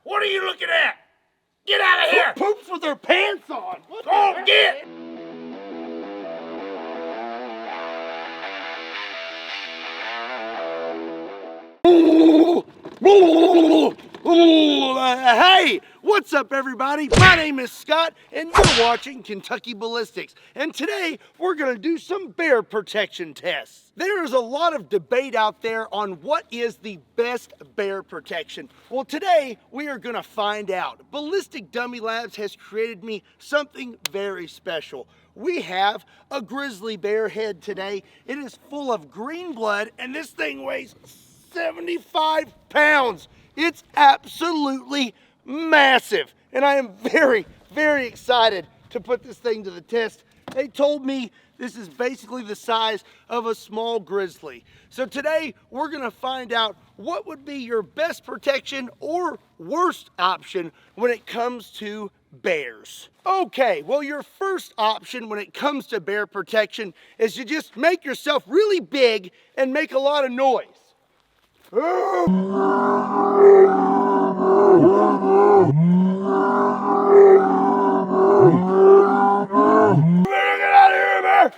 What are you looking at? Get out of here! Who poops with their pants on? What Go get! Hey, what's up everybody? My name is Scott and you're watching Kentucky Ballistics. And today we're gonna do some bear protection tests. There is a lot of debate out there on what is the best bear protection. Well, today we are gonna find out. Ballistic Dummy Labs has created me something very special. We have a grizzly bear head today. It is full of green blood and this thing weighs 75 pounds. It's absolutely massive. And I am very, very excited to put this thing to the test. They told me this is basically the size of a small grizzly. So today we're gonna find out what would be your best protection or worst option when it comes to bears. Okay, well your first option when it comes to bear protection is to just make yourself really big and make a lot of noise. Get out of here, bear!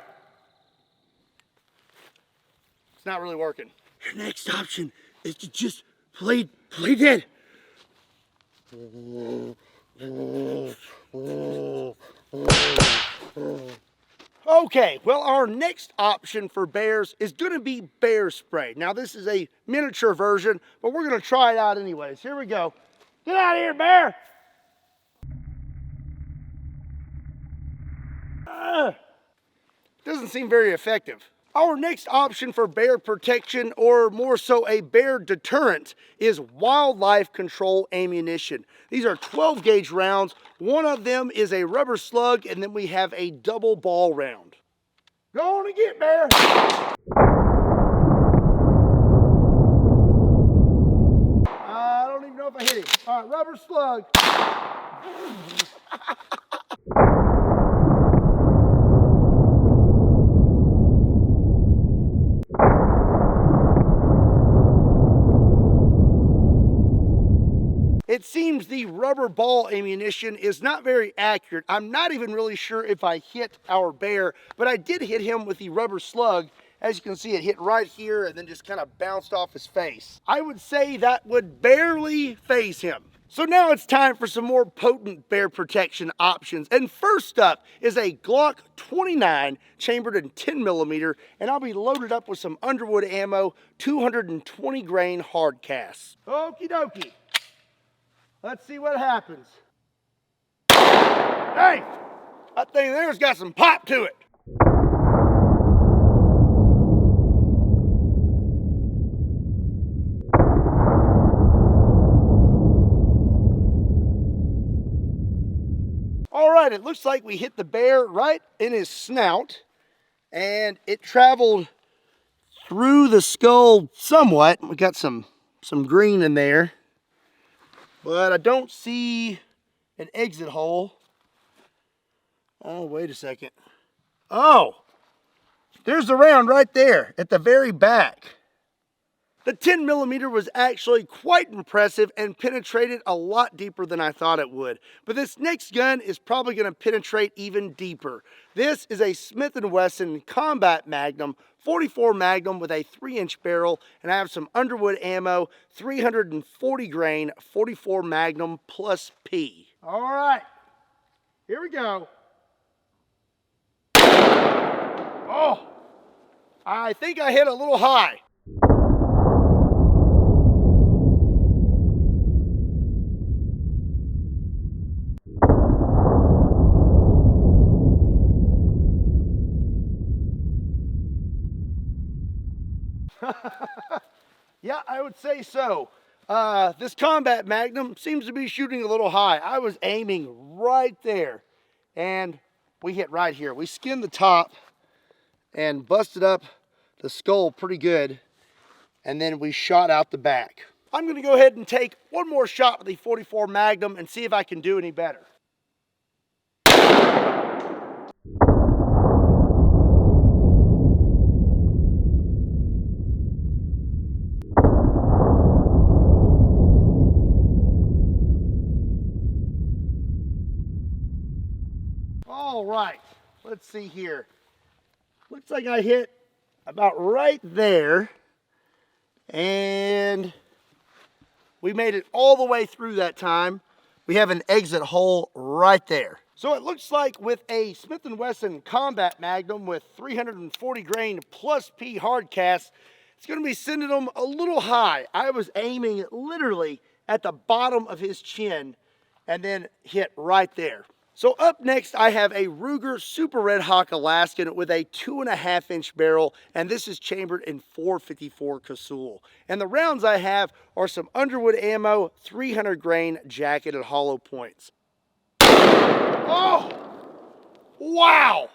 It's not really working. Your next option is to just play dead. Okay, well our next option for bears is gonna be bear spray. Now this is a miniature version, but we're gonna try it out anyways. Here we go. Get out of here, bear! Doesn't seem very effective. Our next option for bear protection, or more so a bear deterrent, is wildlife control ammunition. These are 12 gauge rounds. One of them is a rubber slug, and then we have a double ball round. Go on and get, bear! I don't even know if I hit him. All right, rubber slug. It seems the rubber ball ammunition is not very accurate. I'm not even really sure if I hit our bear, but I did hit him with the rubber slug. As you can see, it hit right here and then just kind of bounced off his face. I would say that would barely faze him. So now it's time for some more potent bear protection options. And first up is a Glock 29 chambered in 10mm, and I'll be loaded up with some Underwood ammo, 220 grain hard cast. Okie dokie. Let's see what happens. Hey, that thing there's got some pop to it. All right, it looks like we hit the bear right in his snout, and it traveled through the skull somewhat. We got some green in there. But I don't see an exit hole. Oh, wait a second. Oh, there's the round right there at the very back. The 10mm was actually quite impressive and penetrated a lot deeper than I thought it would. But this next gun is probably going to penetrate even deeper. This is a Smith & Wesson Combat Magnum 44 Magnum with a 3-inch barrel, and I have some Underwood ammo, 340 grain 44 Magnum plus P. All right, here we go. Oh, I think I hit a little high. Yeah, I would say so. This combat Magnum seems to be shooting a little high. I was aiming right there, and we hit right here. We skinned the top and busted up the skull pretty good, and then we shot out the back. I'm gonna go ahead and take one more shot with the 44 Magnum and see if I can do any better. All right, let's see here. Looks like I hit about right there, and we made it all the way through that time. We have an exit hole right there. So it looks like with a Smith & Wesson Combat Magnum with 340 grain plus P hard cast, it's gonna be sending them a little high. I was aiming literally at the bottom of his chin and then hit right there. So up next, I have a Ruger Super Red Hawk Alaskan with a 2.5-inch barrel, and this is chambered in 454 Casull. And the rounds I have are some Underwood ammo, 300 grain jacketed hollow points. Oh, wow.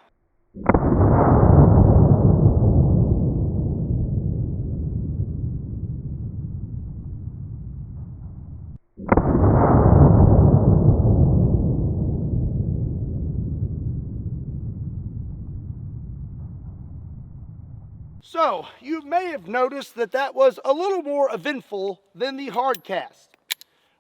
So, you may have noticed that that was a little more eventful than the hard cast.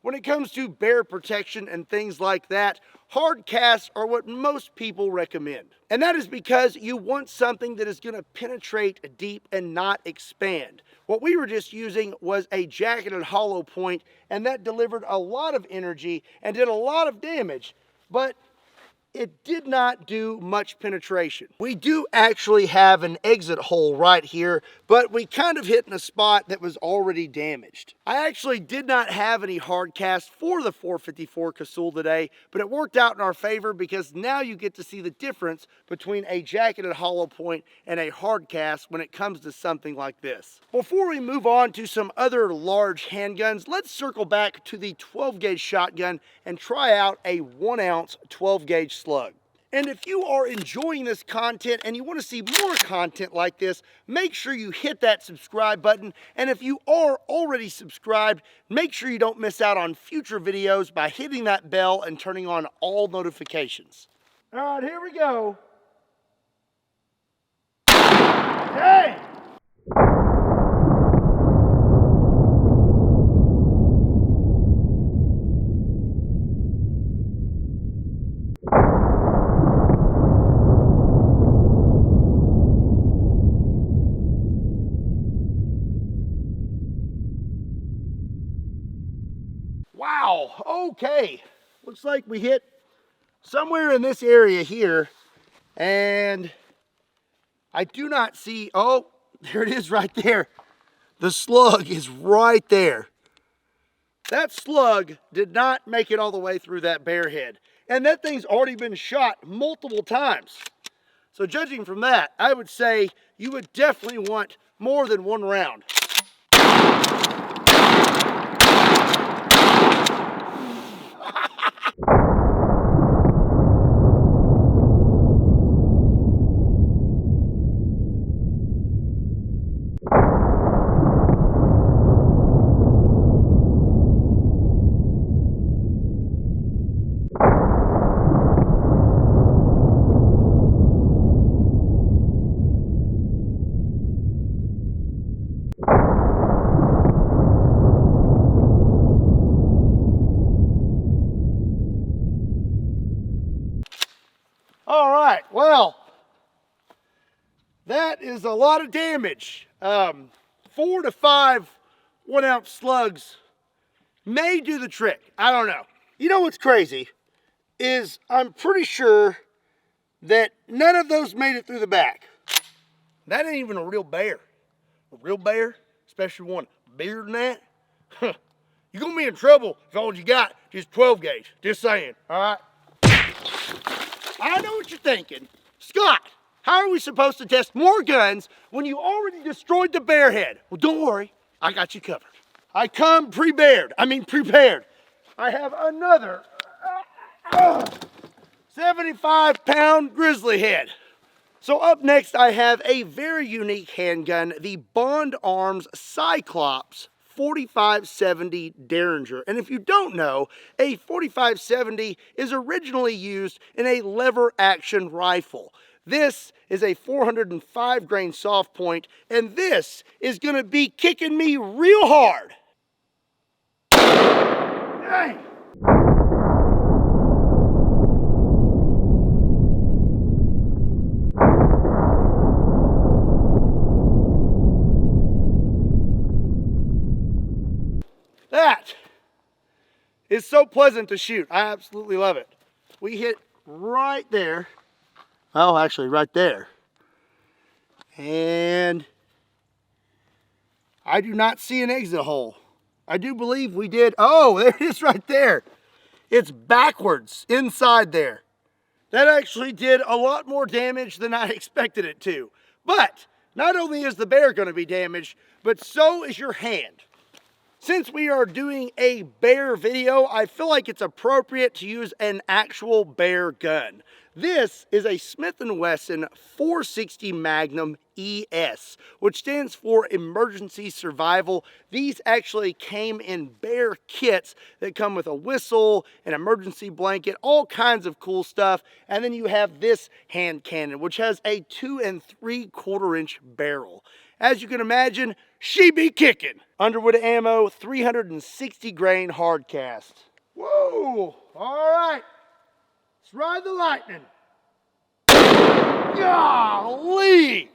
When it comes to bear protection and things like that, hard casts are what most people recommend. And that is because you want something that is going to penetrate deep and not expand. What we were just using was a jacketed hollow point, and that delivered a lot of energy and did a lot of damage, but it did not do much penetration. We do actually have an exit hole right here, but we kind of hit in a spot that was already damaged. I actually did not have any hard cast for the 454 Casull today, but it worked out in our favor because now you get to see the difference between a jacketed hollow point and a hard cast when it comes to something like this. Before we move on to some other large handguns, let's circle back to the 12 gauge shotgun and try out a 1 ounce 12 gauge slug. And if you are enjoying this content and you want to see more content like this, make sure you hit that subscribe button. And if you are already subscribed, make sure you don't miss out on future videos by hitting that bell and turning on all notifications. All right, here we go. Hey! Wow, okay. Looks like we hit somewhere in this area here, and I do not see, oh, there it is right there. The slug is right there. That slug did not make it all the way through that bear head, and that thing's already been shot multiple times. So judging from that, I would say you would definitely want more than one round. All right, well, that is a lot of damage. 4 to 5 1 ounce slugs may do the trick. I don't know. You know what's crazy is I'm pretty sure that none of those made it through the back. That ain't even a real bear. A real bear, especially one bigger than that, you're gonna be in trouble if all you got is 12 gauge. Just saying, all right? I know what you're thinking. Scott, How are we supposed to test more guns when you already destroyed the bear head? Well, don't worry, I got you covered. I come prepared. I have another 75-pound grizzly head. So up next, I have a very unique handgun, the Bond Arms Cyclops 4570 Derringer. And if you don't know, a 4570 is originally used in a lever action rifle. This is a 405 grain soft point, and this is gonna be kicking me real hard. Dang. That is so pleasant to shoot. I absolutely love it. We hit right there. Oh, actually right there. And I do not see an exit hole. I do believe we did. Oh, there it is right there. It's backwards inside there. That actually did a lot more damage than I expected it to. But not only is the bear going to be damaged, but so is your hand. Since we are doing a bear video, I feel like it's appropriate to use an actual bear gun. This is a Smith & Wesson 460 Magnum ES, which stands for Emergency Survival. These actually came in bear kits that come with a whistle, an emergency blanket, all kinds of cool stuff. And then you have this hand cannon, which has a 2 3/4 inch barrel. As you can imagine, she be kicking. Underwood ammo, 360 grain hard cast. Whoa, all right. Let's ride the lightning. Golly!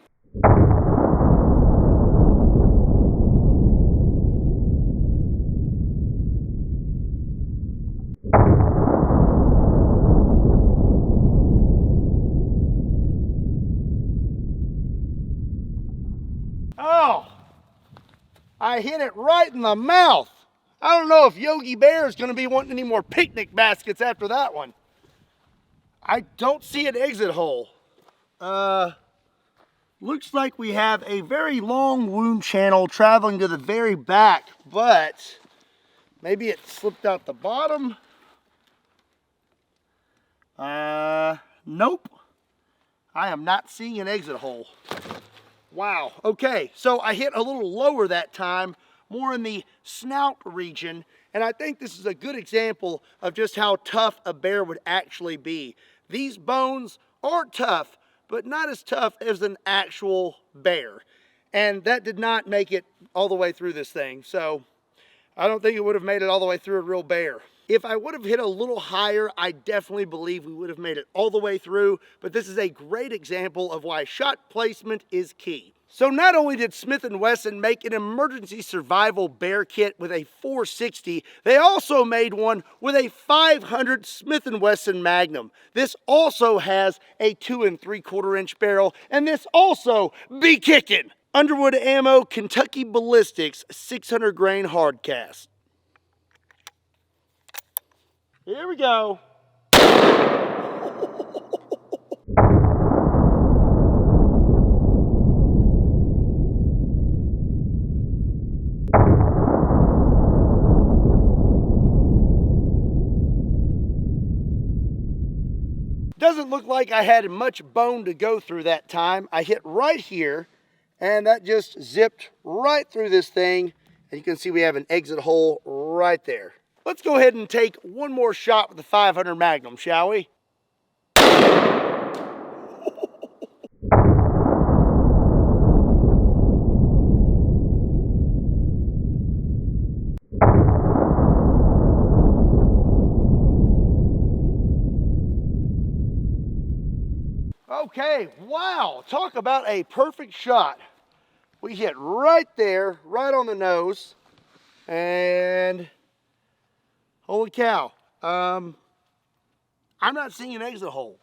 Oh, I hit it right in the mouth. I don't know if Yogi Bear is going to be wanting any more picnic baskets after that one. I don't see an exit hole. Looks like we have a very long wound channel traveling to the very back, but maybe it slipped out the bottom. Nope. I am not seeing an exit hole. Wow, okay, so I hit a little lower that time, more in the snout region, and I think this is a good example of just how tough a bear would actually be. These bones are tough, but not as tough as an actual bear. And that did not make it all the way through this thing, so I don't think it would have made it all the way through a real bear. If I would have hit a little higher, I definitely believe we would have made it all the way through, but this is a great example of why shot placement is key. So not only did Smith & Wesson make an emergency survival bear kit with a 460, they also made one with a 500 Smith & Wesson Magnum. This also has a 2 3/4 inch barrel, and this also be kicking. Underwood ammo, Kentucky Ballistics, 600 grain hard cast. Here we go. Doesn't look like I had much bone to go through that time. I hit right here, and that just zipped right through this thing. And you can see we have an exit hole right there. Let's go ahead and take one more shot with the 500 Magnum, shall we? Okay, wow, talk about a perfect shot. We hit right there, right on the nose, and holy cow, I'm not seeing an exit hole.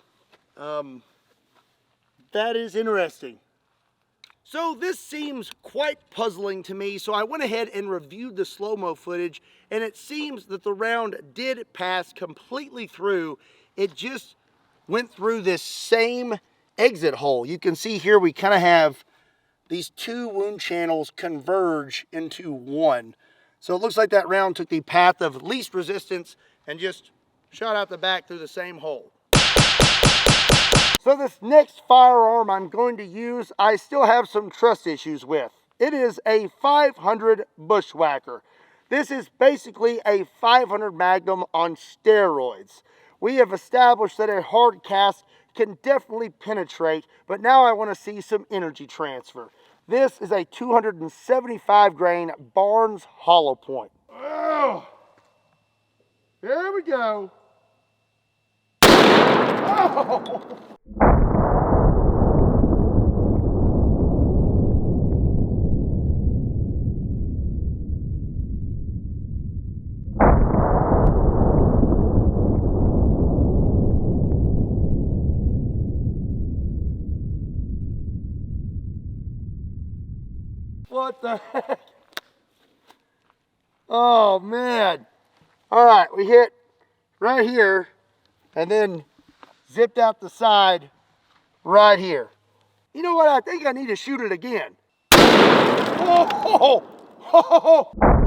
That is interesting. So this seems quite puzzling to me, so I went ahead and reviewed the slow-mo footage, and it seems that the round did pass completely through. It just went through this same exit hole. You can see here we kind of have these two wound channels converge into one. So it looks like that round took the path of least resistance and just shot out the back through the same hole. So this next firearm I'm going to use, I still have some trust issues with. It is a 500 Bushwhacker. This is basically a 500 Magnum on steroids. We have established that a hard cast can definitely penetrate, but now I want to see some energy transfer. This is a 275 grain Barnes hollow point. Oh, there we go. Oh. What the heck? Oh man. All right, we hit right here and then zipped out the side right here. You know what? I think I need to shoot it again. Oh, oh, oh.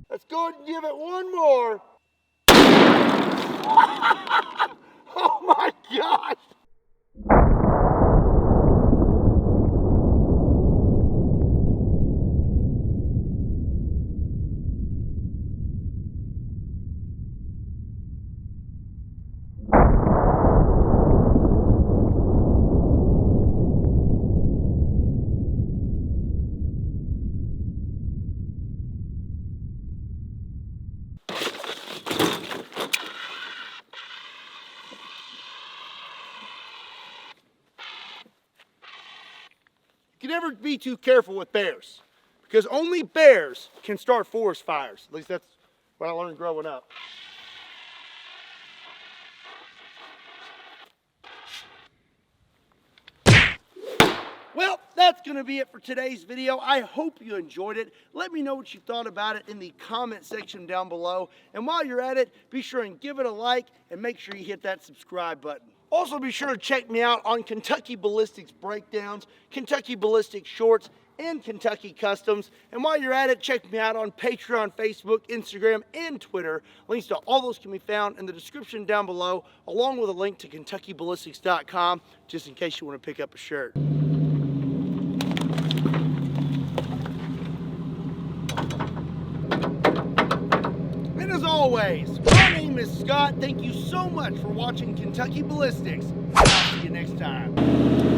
Let's go ahead and give it one more. Oh my gosh. You can never be too careful with bears because only bears can start forest fires. At least that's what I learned growing up. Well, that's going to be it for today's video. I hope you enjoyed it. Let me know what you thought about it in the comment section down below. And while you're at it, be sure and give it a like and make sure you hit that subscribe button. Also, be sure to check me out on Kentucky Ballistics breakdowns, Kentucky Ballistics shorts, and Kentucky customs. And while you're at it, check me out on Patreon, Facebook, Instagram, and Twitter. Links to all those can be found in the description down below, along with a link to KentuckyBallistics.com, just in case you want to pick up a shirt. And as always, my name is Scott. Thank you so much for watching Kentucky Ballistics. I'll see you next time.